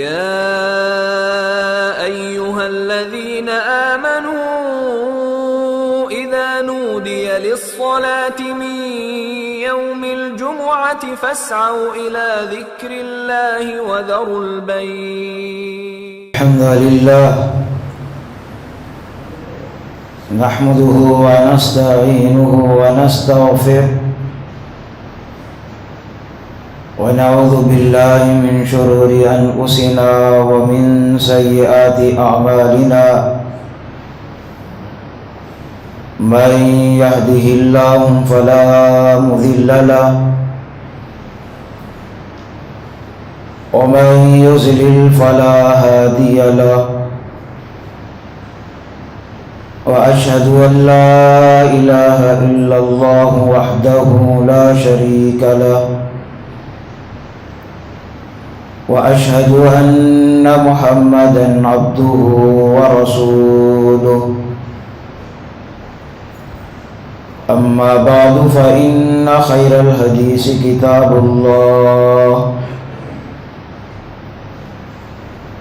يا أيها الذين آمنوا إذا نودي للصلاة من يوم الجمعة فاسعوا إلى ذكر الله وذروا البيع. الحمد لله نحمده ونستعينه ونستغفره ونعوذ بالله من شرور أنفسنا ومن سيئات أعمالنا من يهده الله فلا مضل له ومن يضلل فلا هادي له وأشهد أن لا إله إلا الله وحده لا شريك له وأشهد أن محمدًا عبده ورسوله أما بعد فإن خير الحديث كتاب الله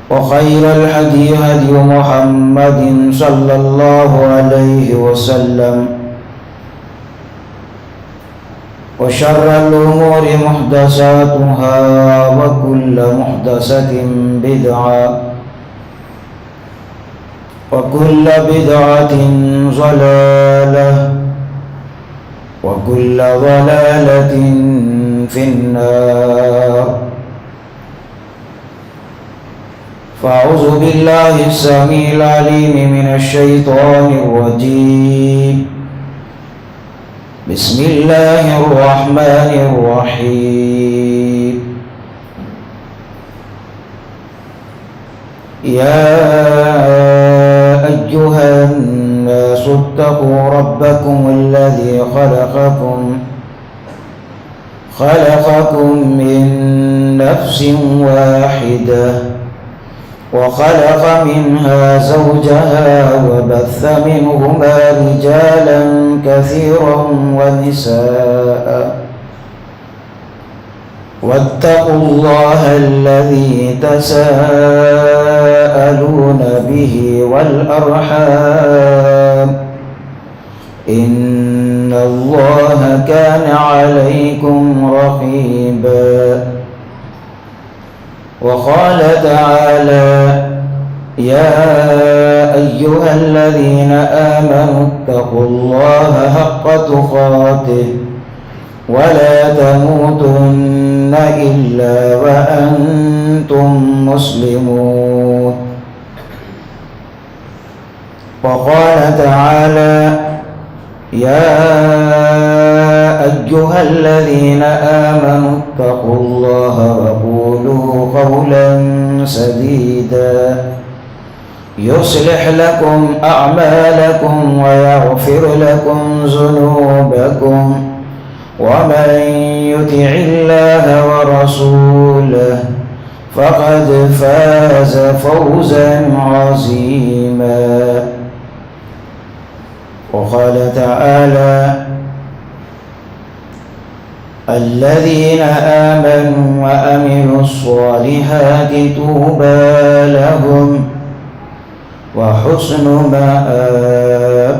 وخير الهدي هدي محمد صلى الله عليه وسلم وشر الأمور محدثاتها وكل محدثة بدعة وكل بدعة ضلالة وكل ضلالة في النار. فأعوذ بالله السميع العليم من الشيطان الرجيم. بسم الله الرحمن الرحيم. يا أيها الناس اتقوا ربكم الذي خلقكم من نفس واحدة وخلق منها زوجها وبث منهما رجالا كثيرا ونساء واتقوا الله الذي تساءلون به والأرحام إن الله كان عليكم رقيبا. وقال تعالى يا أيها الذين آمنوا اتقوا الله حق تقاته ولا تموتن إلا وأنتم مسلمون. وقال تعالى يا أيها الذين آمنوا اتقوا الله وقولوا قولا سديدا يصلح لكم أعمالكم ويغفر لكم ذنوبكم ومن يطع الله ورسوله فقد فاز فوزا عظيما. وقال تعالى الذين آمنوا وعملوا الصالحات طوبى لهم وحسن مآب.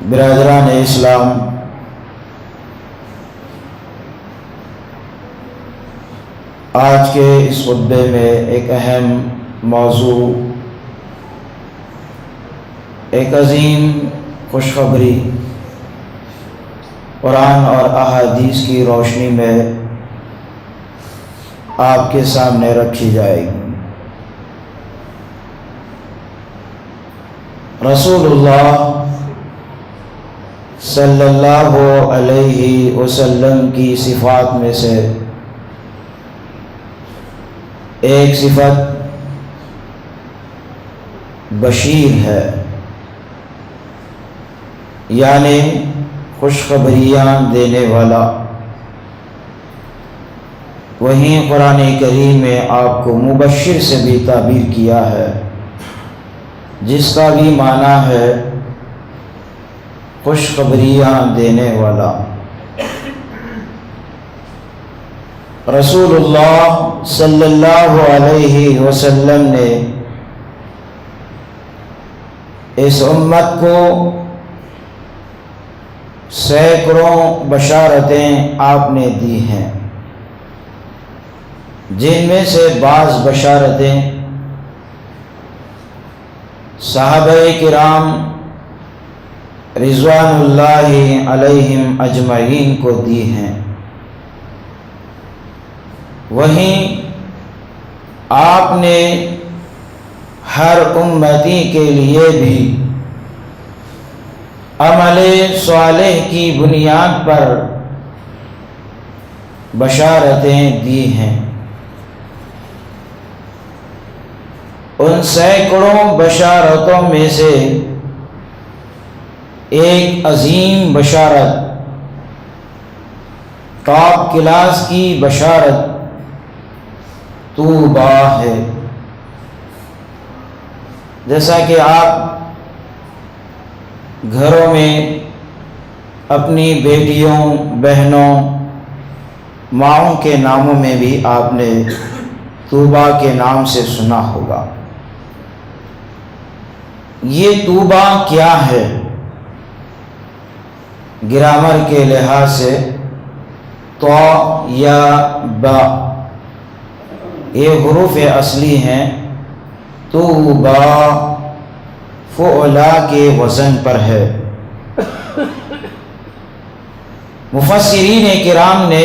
برادران اسلام، آج کے اس خطبے میں ایک اہم موضوع، ایک عظیم خوشخبری قرآن اور احادیث کی روشنی میں آپ کے سامنے رکھی جائے گی۔ رسول اللہ صلی اللہ علیہ وسلم کی صفات میں سے ایک صفت بشیر ہے، یعنی خوشخبریاں دینے والا۔ وہیں قرآن کریم میں آپ کو مبشر سے بھی تعبیر کیا ہے، جس کا بھی معنی ہے خوشخبریاں دینے والا۔ رسول اللہ صلی اللہ علیہ وسلم نے اس امت کو سینکڑوں بشارتیں آپ نے دی ہیں، جن میں سے بعض بشارتیں صحابہ کرام رضوان اللہ علیہم اجمعین کو دی ہیں، وہیں آپ نے ہر امتی کے لیے بھی عمل صالح کی بنیاد پر بشارتیں دی ہیں۔ ان سینکڑوں بشارتوں میں سے ایک عظیم بشارت، ٹاپ کلاس کی بشارت طوبیٰ ہے۔ جیسا کہ آپ گھروں میں اپنی بیٹیوں، بہنوں، ماؤں کے ناموں میں بھی آپ نے طوبیٰ کے نام سے سنا ہوگا۔ یہ طوبیٰ کیا ہے؟ گرامر کے لحاظ سے تو یا با، یہ حروف اصلی ہیں، طوبیٰ فعلا کے وزن پر ہے۔ مفسرین کرام نے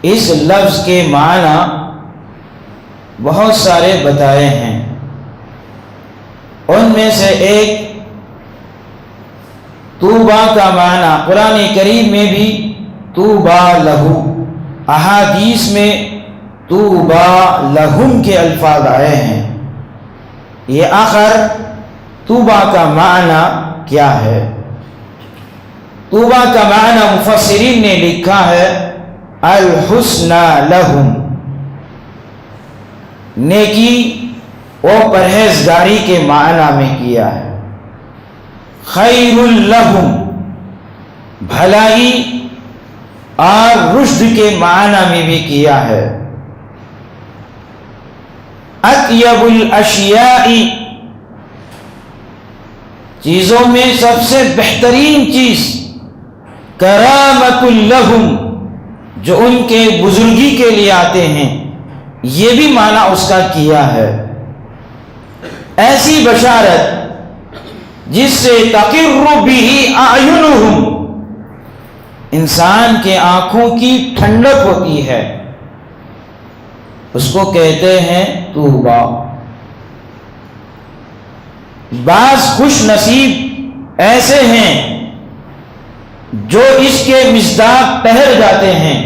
اس لفظ کے معنی بہت سارے بتائے ہیں۔ ان میں سے ایک طوبیٰ کا معنی قرآن کریم میں بھی طوبیٰ لہو، احادیث میں طوبیٰ لہم کے الفاظ آئے ہیں۔ یہ آخر طوبیٰ کا معنی کیا ہے؟ طوبیٰ کا معنی مفسرین نے لکھا ہے الحسنى لہم، نیکی و پرہیزگاری کے معنی میں کیا ہے۔ خیر لہم، بھلائی اور رشد کے معنی میں بھی کیا ہے۔ اطیب الاشیاء، چیزوں میں سب سے بہترین چیز۔ کرامت لہم، جو ان کے بزرگی کے لیے آتے ہیں، یہ بھی معنی اس کا کیا ہے۔ ایسی بشارت جس سے تقر بہ اعینہم، انسان کے آنکھوں کی ٹھنڈک ہوتی ہے، اس کو کہتے ہیں طوبیٰ۔ بعض خوش نصیب ایسے ہیں جو اس کے مصداق ٹھہر جاتے ہیں۔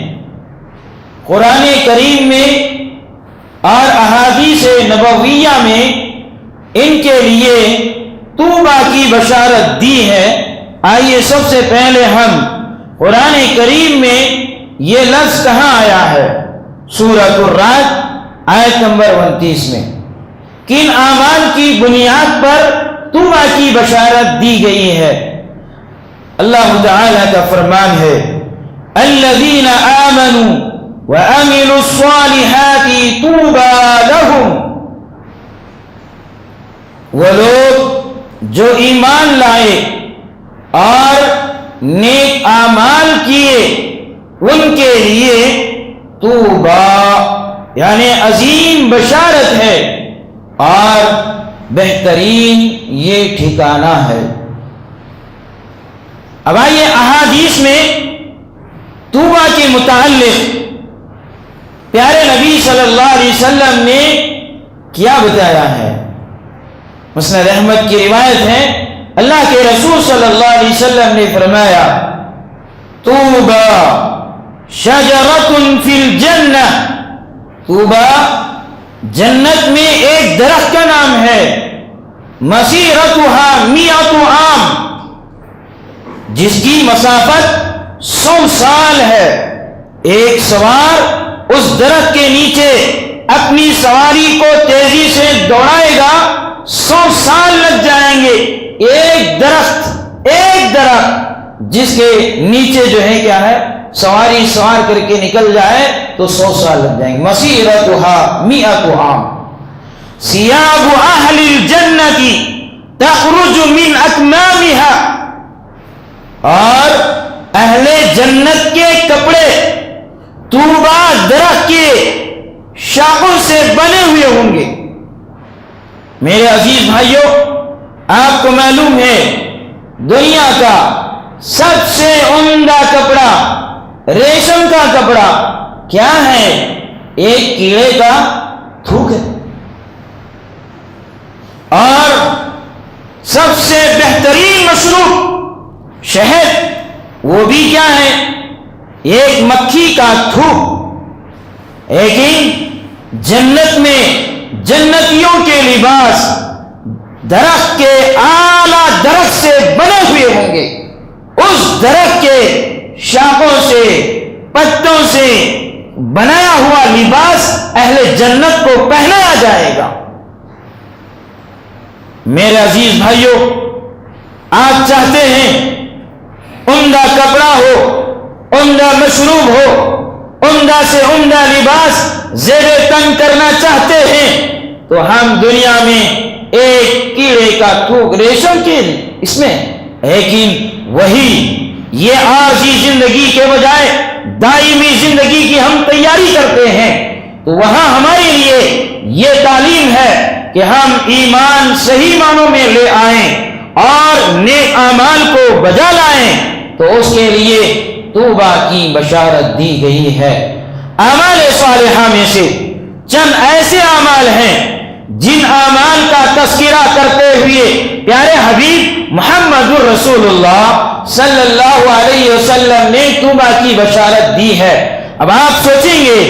قرآن کریم میں اور احادیث نبویہ میں ان کے لیے طوبیٰ کی بشارت دی ہے۔ آئیے سب سے پہلے ہم قرآن کریم میں یہ لفظ کہاں آیا ہے؟ سورۃ الرعد آیت نمبر 29 میں کن اعمال کی بنیاد پر طوبیٰ کی بشارت دی گئی ہے؟ اللہ تعالیٰ کا فرمان ہے الذین آمنوا وعملوا الصالحات طوبیٰ لہم، وہ لوگ جو ایمان لائے اور نیک اعمال کیے ان کے لیے طوبیٰ یعنی عظیم بشارت ہے اور بہترین یہ ٹھکانہ ہے۔ اب آئیے احادیث میں طوبیٰ کے متعلق پیارے نبی صلی اللہ علیہ وسلم نے کیا بتایا ہے۔ مسند احمد کی روایت ہے، اللہ کے رسول صلی اللہ علیہ وسلم نے فرمایا طوبیٰ شجرۃ فی الجنہ، طوبیٰ جنت میں ایک درخت کا نام ہے، مسیرتها 100 عام، جس کی مسافت 100 سال ہے۔ ایک سوار اس درخت کے نیچے اپنی سواری کو تیزی سے دوڑائے گا، 100 سال لگ جائیں گے۔ ایک درخت جس کے نیچے جو ہے کیا ہے سواری سوار کر کے نکل جائے تو 100 سال لگ جائیں گے۔ مسیرتها 100 عام، ثیاب اہل الجنۃ تخرج من اکمامها، اور اہل جنت کے کپڑے طوبیٰ درخت کے شاخوں سے بنے ہوئے ہوں گے۔ میرے عزیز بھائیوں، آپ کو معلوم ہے دنیا کا سب سے عمدہ کپڑا، ریشم کا کپڑا کیا ہے؟ ایک کیڑے کا تھوک ہے۔ اور سب سے بہترین مشروب شہد، وہ بھی کیا ہے؟ ایک مکھی کا تھوک۔ لیکن جنت میں جنتیوں کے لباس درخت کے اعلیٰ درخت سے بنے ہوئے ہوں گے، اس درخت کے شاخوں سے پتوں سے بنایا ہوا لباس اہل جنت کو پہنایا جائے گا۔ میرے عزیز بھائیوں، آپ چاہتے ہیں عمدہ کپڑا ہو، عمدہ مشروب ہو، عمدہ سے عمدہ لباس زیب تن کرنا چاہتے ہیں تو ہم دنیا میں ایک کیڑے کا تھوک ریشم کے اس میں، لیکن وہی یہ عارضی زندگی کے بجائے دائمی زندگی کی ہم تیاری کرتے ہیں تو وہاں ہمارے لیے یہ تعلیم ہے کہ ہم ایمان صحیح معنوں میں لے آئیں اور نیک اعمال کو بجا لائیں، تو اس کے لیے طوبیٰ کی بشارت دی گئی ہے۔ اعمال صالحہ میں سے چند ایسے اعمال ہیں جن اعمال کا تذکرہ کرتے ہوئے پیارے حبیب محمد الرسول اللہ صلی اللہ علیہ وسلم نے طوبیٰ کی بشارت دی ہے۔ اب آپ سوچیں گے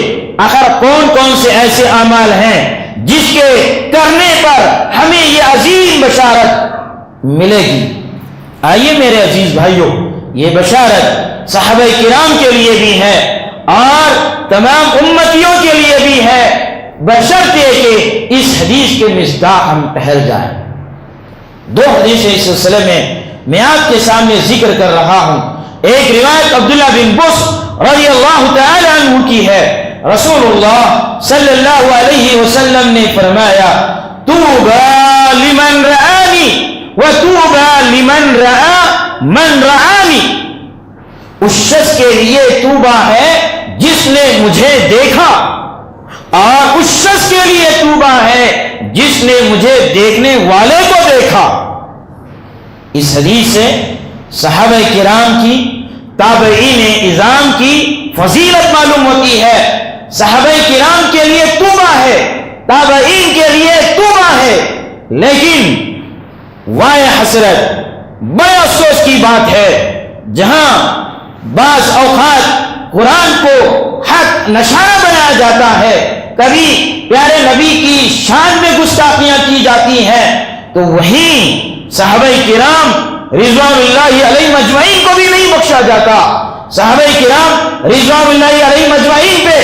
آخر کون کون سے ایسے اعمال ہیں جس کے کرنے پر ہمیں یہ عظیم بشارت ملے گی؟ آئیے میرے عزیز بھائیوں، یہ بشارت صحابہ کرام کے لیے بھی ہے اور تمام امتیوں کے لیے بھی ہے، بشرطے کہ اس حدیث کے مصداق ہم ٹھہر جائیں۔ دو حدیث اس سلسلے میں آپ کے سامنے ذکر کر رہا ہوں۔ ایک روایت عبداللہ بن بص رضی اللہ تعالی عنہ کی ہے، رسول اللہ صلی اللہ علیہ وسلم نے فرمایا طوبیٰ لمن رآنی وطوبیٰ لمن رآ من رآنی، اس شخص کے لیے طوبیٰ ہے جس نے مجھے دیکھا، اور اس شخص کے لیے طوبیٰ ہے جس نے مجھے دیکھنے والے کو دیکھا۔ اس حدیث سے صحابہ کرام کی، تابعین اعظام کی فضیلت معلوم ہوتی ہے۔ صحابہ کرام کے لیے طوبیٰ ہے، تابعین کے لیے طوبیٰ ہے، لیکن وائے حسرت، بڑے افسوس کی بات ہے جہاں بعض اوقات قرآن کو حق نشانہ بنایا جاتا ہے، کبھی پیارے نبی کی شان میں گستاخیاں کی جاتی ہیں، تو وہیں صحابہ کرام رضوان اللہ علیہ مجمعین کو بھی نہیں بخشا جاتا۔ صحابہ کرام رضوان اللہ علیہ مجمعین پہ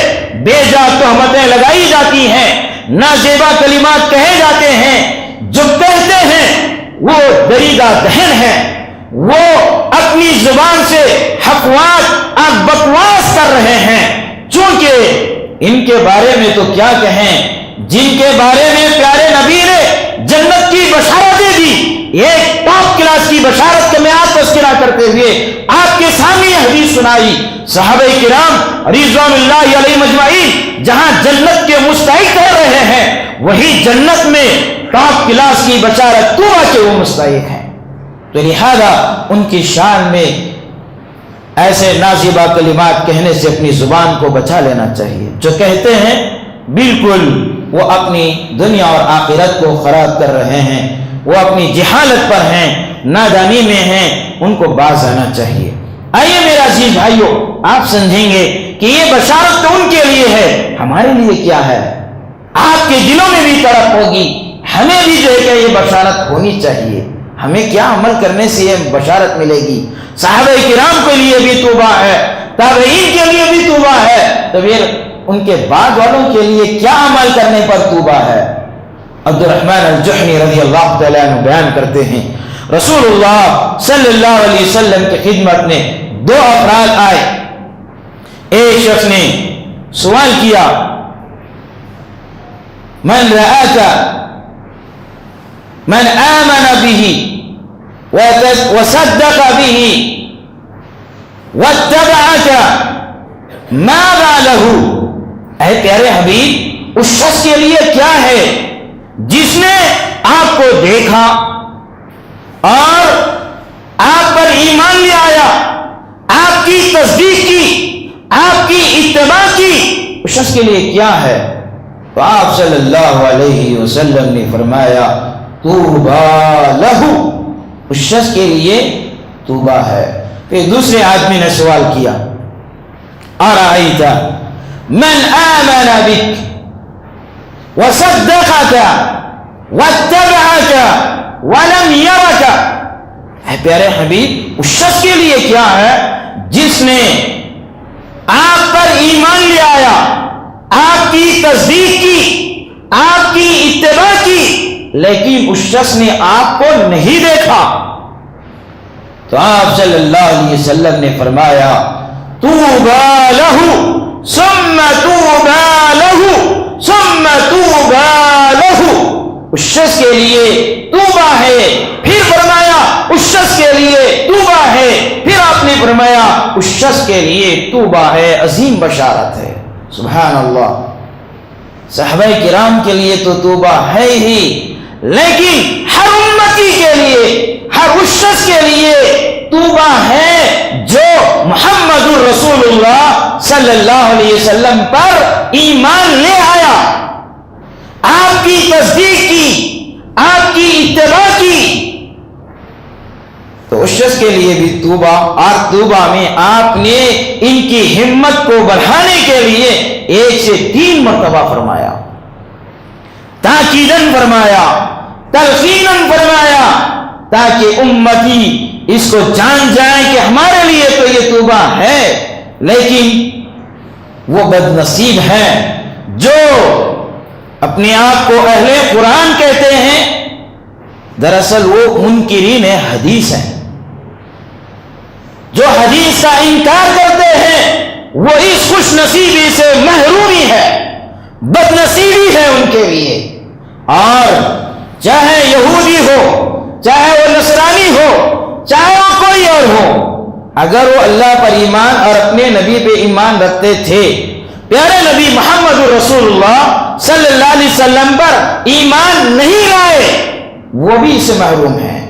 بے جا تہمتیں لگائی جاتی ہیں، نازیبا کلمات کہے جاتے ہیں، جو کہتے ہیں وہ دریدہ دہن ہے، وہ اپنی زبان سے حقوات اور بکواس کر رہے ہیں، چونکہ ان کے بارے میں تو کیا کہیں جن کے بارے میں پیارے نبی نے جنت کی بشارتیں دی، ایک ٹاپ کلاس کلاس کی بشارت کا میعاد تذکرہ کرتے ہوئے آپ کے سامنے حدیث سنائی. صحابہ کرام رضوان اللہ علیہ مجمعین جہاں جنت کے مستحق کہہ رہے ہیں, وہی جنت میں ٹاپ کلاس کی بشارت طوبیٰ کے وہ مستحق ہیں. تو لہذا ان کی شان میں ایسے نازیبہ کلمات کہنے سے اپنی زبان کو بچا لینا چاہیے. جو کہتے ہیں بالکل وہ اپنی دنیا اور آخرت کو خراب کر رہے ہیں, وہ اپنی جہالت پر ہیں, نادانی میں ہیں, ان کو باز آنا چاہیے. آئیے میرے عزیز بھائیوں, آپ سمجھیں گے کہ یہ بشارت تو ان کے لیے ہے, ہمارے لیے کیا ہے. آپ کے دلوں میں بھی تڑپ ہوگی, ہمیں بھی جو ہے کہ یہ بشارت ہونی چاہیے. ہمیں کیا عمل کرنے سے یہ بشارت ملے گی. صحابہ کرام کے لیے بھی توبہ ہے, تابعین کے لیے بھی توبہ ہے, تو پھر ان کے بعد والوں کے لیے کیا عمل کرنے پر توبہ ہے. عبد الرحمن الجحنی رضی اللہ تعالیٰ عنہ بیان کرتے ہیں, رسول اللہ صلی اللہ علیہ وسلم کی خدمت میں دو افراد آئے. ایک شخص نے سوال کیا, من رآک من آمن به وصدق به واتبعك ماذا له. اے پیارے حبیب, اس شخص کے لیے کیا ہے جس نے آپ کو دیکھا اور آپ پر ایمان لے آیا, آپ کی تصدیق کی, آپ کی اتباع کی, اس شخص کے لیے کیا ہے. تو آپ صلی اللہ علیہ وسلم نے فرمایا طوبیٰ لہ, اس شخص کے لیے توبہ ہے. پھر دوسرے آدمی نے سوال کیا, ارأیت من آمن بک وصدقک واتبعک ولم یرک. اے پیارے حبیب, اس شخص کے لیے کیا ہے جس نے آپ پر ایمان لے آیا, آپ کی تصدیق کی, آپ کی اتباع کی, لیکن اس شخص نے آپ کو نہیں دیکھا. تو آپ صلی اللہ علیہ وسلم نے فرمایا طوبیٰ لہ ثم طوبیٰ لہ ثم طوبیٰ لہ. اس شخص کے لیے توبہ ہے, پھر فرمایا اس شخص کے لیے توبہ ہے, پھر آپ نے فرمایا اس شخص کے لیے توبہ ہے. عظیم بشارت ہے, سبحان اللہ. صحابہ کرام کے لیے تو توبہ ہے ہی, لیکن ہر امتی کے لیے, ہر اس شخص کے لیے توبہ ہے جو محمد الرسول اللہ صلی اللہ علیہ وسلم پر ایمان لے آیا, آپ کی تصدیق کی, آپ کی اتباع کی. تو اس شخص کے لیے بھی توبہ, اور توبہ میں آپ نے ان کی ہمت کو بڑھانے کے لیے 1 سے 3 مرتبہ فرمایا, تاکیداً فرمایا, تلقیناً فرمایا, تاکہ امتی اس کو جان جائیں کہ ہمارے لیے تو یہ توبہ ہے, لیکن وہ بد نصیب ہیں جو اپنے آپ کو اہل قرآن کہتے ہیں, دراصل وہ منکرین حدیث ہیں. جو حدیث کا انکار کرتے ہیں وہ اس خوش نصیبی سے محرومی ہے, بد نصیبی ہے ان کے لیے. اور چاہے یہودی ہو, چاہے وہ نصرانی ہو, چاہے وہ کوئی اور ہو, اگر وہ اللہ پر ایمان اور اپنے نبی پہ ایمان رکھتے تھے, پیارے نبی محمد رسول اللہ صلی اللہ علیہ وسلم پر ایمان نہیں لائے, وہ بھی اس سے محروم ہیں,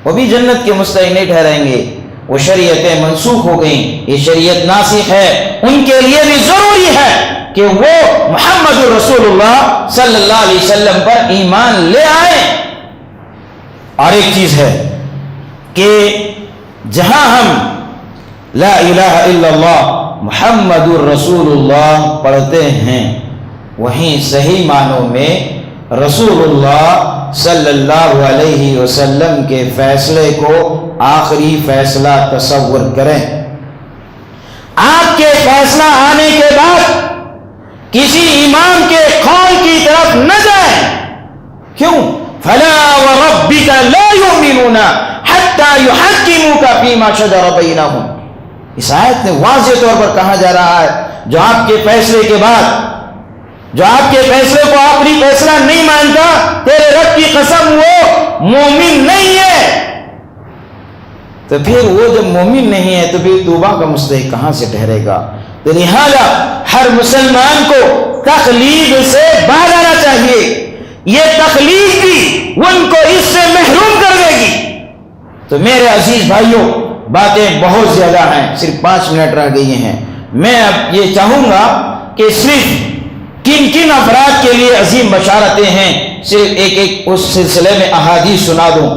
وہ بھی جنت کے مستحق نہیں ٹھہریں گے. وہ شریعتیں منسوخ ہو گئیں, یہ شریعت ناسخ ہے. ان کے لیے بھی ضروری ہے کہ وہ محمد رسول اللہ صلی اللہ علیہ وسلم پر ایمان لے آئیں. اور ایک چیز ہے کہ جہاں ہم لا الہ الا اللہ محمد الرسول اللہ پڑھتے ہیں, وہیں صحیح معنوں میں رسول اللہ صلی اللہ علیہ وسلم کے فیصلے کو آخری فیصلہ تصور کریں. آپ کے فیصلہ آنے کے بعد کسی امام کے قول کی طرف نہ جائیں. کیوں؟ فلا وربک لا یؤمنون حتی یحکموک فیما شجر بینہم. اس آیت میں واضح طور پر کہا جا رہا ہے جو آپ کے فیصلے کے بعد, جو آپ کے فیصلے کو آخری فیصلہ نہیں مانتا, تیرے رب کی قسم وہ مومن نہیں ہے. تو پھر وہ جب مومن نہیں ہے تو پھر توبہ کا مستحق کہاں سے ٹھہرے گا؟ تو لہذا ہر مسلمان کو تقلید سے باہر آنا چاہیے. یہ تقلید بھی ان کو اس سے محروم کر دے گی. تو میرے عزیز بھائیوں، باتیں بہت زیادہ ہیں، صرف 5 منٹ رہ گئی ہیں. میں اب یہ چاہوں گا کہ صرف کن کن افراد کے لیے عظیم بشارتیں ہیں، صرف ایک ایک اس سلسلے میں احادیث سنا دوں.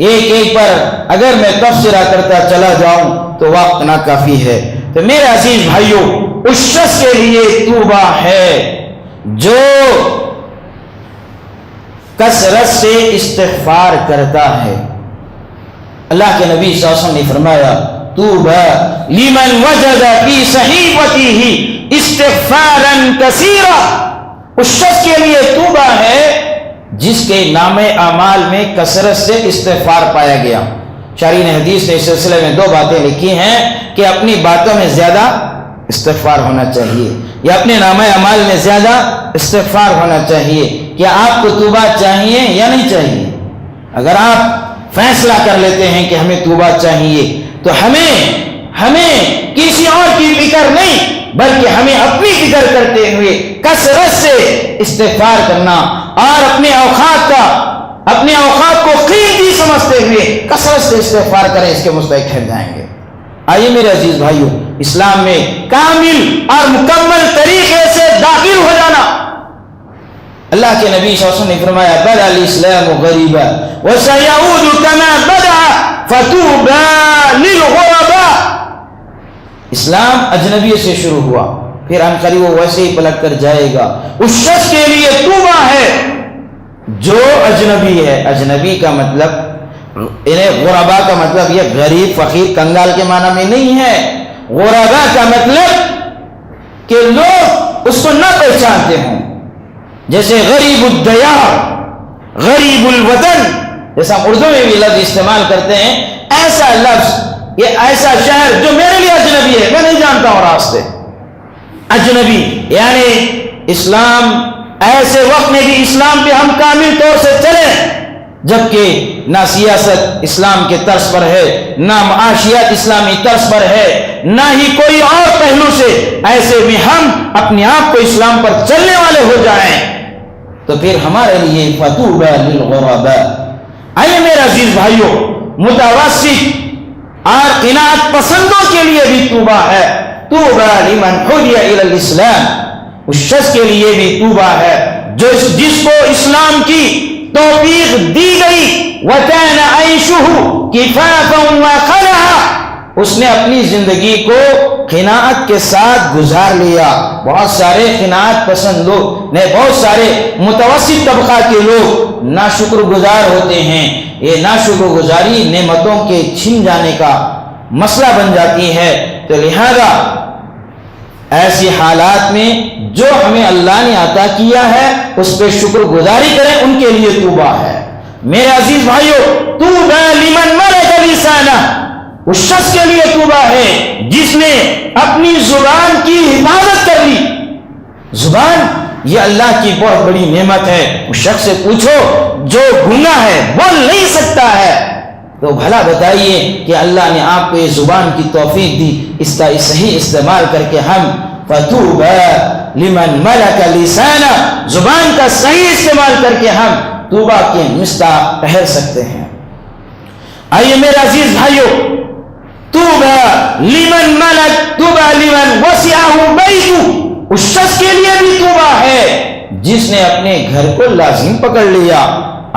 ایک ایک پر اگر میں تبصرہ کرتا چلا جاؤں تو وقت ناکافی ہے. تو میرے عزیز بھائیوں، اس شخص کے لیے توبہ ہے جو کثرت سے استغفار کرتا ہے. اللہ کے نبی صلی اللہ علیہ وسلم نے فرمایا توبہ لمن وجد فی صحیفته استغفارا کثیرا. اس شخص کے لیے توبہ ہے جس کے نام اعمال میں کثرت سے استغفار پایا گیا. شارحین حدیث نے اس سلسلے میں 2 باتیں لکھی ہیں کہ اپنی باتوں میں زیادہ استغفار ہونا چاہیے یا اپنے نام اعمال میں زیادہ استغفار ہونا چاہیے. کیا آپ کو توبہ چاہیے یا نہیں چاہیے؟ اگر آپ فیصلہ کر لیتے ہیں کہ ہمیں توبہ چاہیے تو ہمیں کسی اور کی فکر نہیں بلکہ ہمیں اپنی فکر کرتے ہوئے کثرت سے استغفار کرنا اور اپنے اوقات کو قیمتی سمجھتے ہوئے کثرت سے استغفار کریں، اس کے مستحق ٹھہر جائیں گے. آئیے میرے عزیز بھائیوں، اسلام میں کامل اور مکمل طریقے سے داخل ہو جانا. اللہ کے نبی صلی اللہ علیہ وسلم نے فرمایا بدأ الاسلام غریبا وسيعود كما بدأ فطوبى للغرباء. اسلام اجنبی سے شروع ہوا، پھر ان قریب وہ ویسے ہی پلٹ کر جائے گا. اس شخص کے لیے توبہ ہے جو اجنبی ہے. اجنبی کا مطلب غربا کا مطلب یہ غریب فقیر کنگال کے معنی میں نہیں ہے. غربا کا مطلب کہ لوگ اس کو نہ پہچانتے ہوں، جیسے غریب الدیار، غریب الوطن، جیسا ہم اردو میں بھی لفظ استعمال کرتے ہیں. ایسا لفظ، یہ ایسا شہر جو میرے لیے اجنبی ہے، میں نہیں جانتا ہوں راستے. اجنبی یعنی اسلام ایسے وقت میں بھی اسلام پہ ہم کامل طور سے چلیں جبکہ نہ سیاست اسلام کے طرز پر ہے، نہ معاشیات اسلامی طرز پر ہے، نہ ہی کوئی اور پہلو سے. ایسے میں ہم اپنے آپ کو اسلام پر چلنے والے ہو جائیں تو پھر ہمارے لیے فطوبى للغرباء. آئیے میرے عزیز بھائیوں، متوسط اور قناعت پسندوں کے لیے بھی توبہ ہے. توبى لمن هدي الى الاسلام. اس شخص کے لیے بھی توبہ ہے جس کو اسلام کی توفیق دی گئی. وَكَانَ عَيْشُهُ كِفَافًا وَقَنَعًا. اس نے اپنی زندگی کو قناعت کے ساتھ گزار لیا. بہت سارے قناعت پسند لوگ نے، بہت سارے متوسط طبقہ کے لوگ ناشکر گزار ہوتے ہیں. یہ ناشکر گزاری نعمتوں کے چھن جانے کا مسئلہ بن جاتی ہے. تو لہذا ایسی حالات میں جو ہمیں اللہ نے عطا کیا ہے اس پہ شکر گزاری کریں، ان کے لیے توبہ ہے. میرے عزیز بھائیو، توبہ لمن ملک لسانہ. اس شخص کے لیے توبہ ہے جس نے اپنی زبان کی حفاظت کر لی. زبان یہ اللہ کی بہت بڑی نعمت ہے. اس شخص سے پوچھو جو گنگا ہے، بول نہیں سکتا ہے، تو بھلا بتائیے کہ اللہ نے آپ کو یہ زبان کی توفیق دی، اس کا صحیح استعمال کر کے ہم فَتُوبَى لِمَنْ مَلَكَ لِسَانَ، زبان کا صحیح استعمال کر کے ہم توبہ کے مستحق ٹھہر سکتے ہیں. آئیے میرے عزیز بھائیو، توبہ لمن ملک، توبہ لمن وسعہ بیتہ. اس شخص کے لیے بھی توبہ ہے جس نے اپنے گھر کو لازم پکڑ لیا.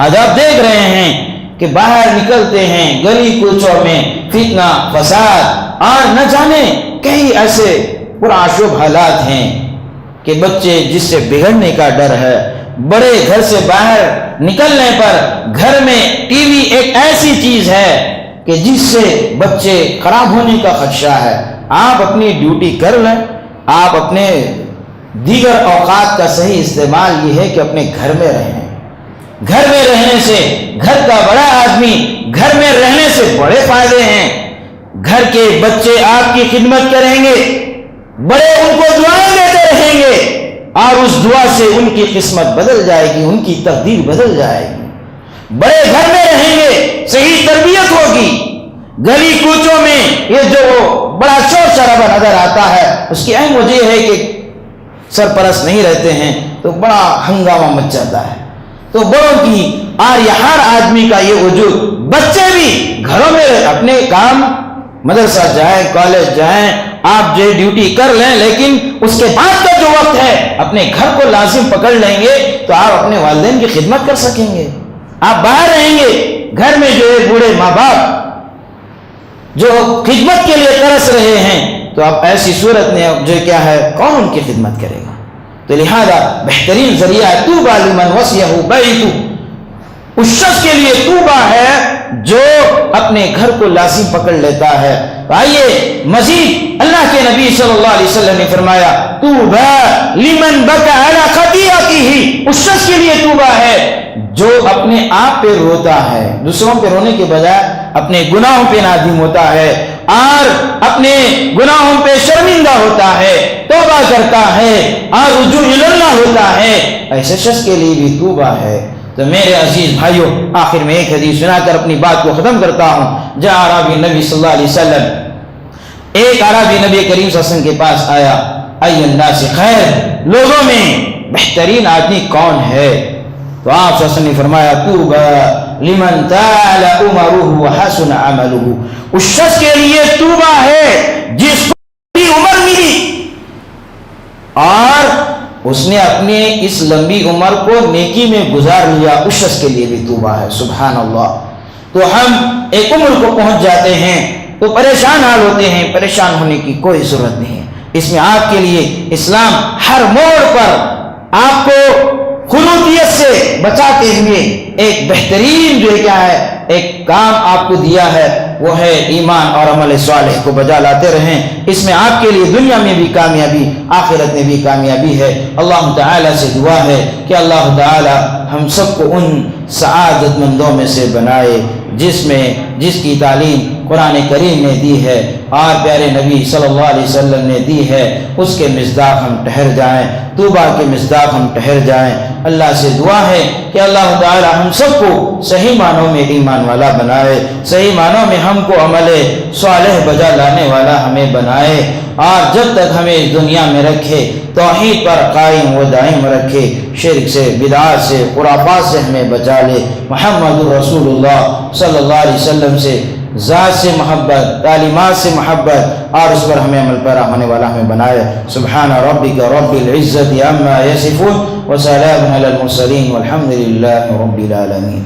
آج آپ دیکھ رہے ہیں کہ باہر نکلتے ہیں گلی کوچوں میں فتنہ فساد اور نہ جانے کئی ایسے پرآشوب حالات ہیں کہ بچے جس سے بگڑنے کا ڈر ہے. بڑے گھر سے باہر نکلنے پر گھر میں ٹی وی ایک ایسی چیز ہے کہ جس سے بچے خراب ہونے کا خدشہ ہے. آپ اپنی ڈیوٹی کر لیں، آپ اپنے دیگر اوقات کا صحیح استعمال یہ ہے کہ اپنے گھر میں رہیں. گھر میں رہنے سے، گھر کا بڑا آدمی گھر میں رہنے سے بڑے فائدے ہیں. گھر کے بچے آپ کی خدمت کریں گے، بڑے ان کو دعائیں دیتے رہیں گے اور اس دعا سے ان کی قسمت بدل جائے گی، ان کی تقدیر بدل جائے گی. بڑے گھر میں رہیں گے، صحیح تربیت ہوگی. گلی کوچوں میں یہ جو بڑا شور شرابہ نظر آتا ہے، اس کی اہم وجہ ہے کہ سرپرست نہیں رہتے ہیں تو بڑا ہنگامہ مچ جاتا ہے۔ تو بڑوں کی اور یہ ہر آدمی کا یہ وجود، بچے بھی گھروں میں اپنے کام، مدرسہ جائیں، کالج جائیں، آپ جو ڈیوٹی کر لیں، لیکن اس کے بعد کا جو وقت ہے اپنے گھر کو لازم پکڑ لیں گے تو آپ اپنے والدین کی خدمت کر سکیں گے۔ آپ باہر رہیں گے، گھر میں جو ہے بوڑھے ماں باپ جو خدمت کے لیے ترس رہے ہیں، تو آپ ایسی صورت میں جو کیا ہے، کون ان کی خدمت کرے گا؟ تو لہذا بہترین ذریعہ ہے طوبیٰ لمن وسعہ بیتہ، اس شخص کے لیے توبہ ہے جو اپنے گھر کو لازم پکڑ لیتا ہے۔ آئیے مزید اللہ کے نبی صلی اللہ علیہ وسلم نے فرمایا طوبیٰ لمن بکا علی خطیئتہ، اس شخص کے لیے توبہ ہے جو اپنے آپ پہ روتا ہے، دوسروں پہ رونے کے بجائے اپنے گناہوں پہ نادم ہوتا ہے اور اپنے گناہوں پہ شرمندہ ہوتا ہے، توبہ کرتا ہے اور رجوع اللہ ہوتا ہے، ایسے شخص کے لیے بھی توبہ ہے۔ تو میرے عزیز بھائیوں، آخر میں ایک حدیث سنا کر اپنی بات کو ختم کرتا ہوں۔ جاء اعرابی نبی صلی اللہ علیہ وسلم، ایک اعرابی نبی کریم صلی اللہ علیہ وسلم کے پاس آیا، ای الناس خیر، لوگوں میں بہترین آدمی کون ہے؟ تو آپ صلی اللہ علیہ وسلم نے فرمایا طوبیٰ لمن طال عمرہ وحسن عملہ، اس شخص کے لیے توبہ ہے جس کو لمبی عمر ملی اور اس نے اپنے اس لمبی عمر کو نیکی میں گزار لیا، اس شخص کے لیے بھی توبہ ہے۔ سبحان اللہ۔ تو ہم ایک عمر کو پہنچ جاتے ہیں تو پریشان حال ہوتے ہیں، پریشان ہونے کی کوئی ضرورت نہیں ہے۔ اس میں آپ کے لیے اسلام ہر موڑ پر آپ کو خلوتیت سے بچاتے ہوئے ایک بہترین جو کیا ہے ایک کام آپ کو دیا ہے، وہ ہے ایمان اور عمل صالح کو بجا لاتے رہیں۔ اس میں آپ کے لیے دنیا میں بھی کامیابی، آخرت میں بھی کامیابی ہے۔ اللہ تعالیٰ سے دعا ہے کہ اللہ تعالیٰ ہم سب کو ان سعادت مندوں میں سے بنائے جس کی تعلیم قرآن کریم نے دی ہے اور پیارے نبی صلی اللہ علیہ وسلم نے دی ہے، اس کے مصداق ہم ٹھہر جائیں، توبہ کے مصداق ہم ٹھہر جائیں۔ اللہ سے دعا ہے کہ اللہ تعالی ہم سب کو صحیح معنوں میں ایمان والا بنائے، صحیح معنوں میں ہم کو عمل صالح بجا لانے والا ہمیں بنائے، اور جب تک ہمیں اس دنیا میں رکھے توحید پر قائم و دائم رکھے، شرک سے، بدعات سے، خرافات سے ہمیں بچا لے۔ محمد رسول اللہ صلی اللہ علیہ وسلم سے ذات سے محبت، تعلیمات سے محبت، اور اس پر ہمیں عمل پیرا ہونے والا ہمیں بنائے۔ سبحان ربک رب العزت عما یصفون وسلام علی المرسلین والحمد للہ رب العالمین۔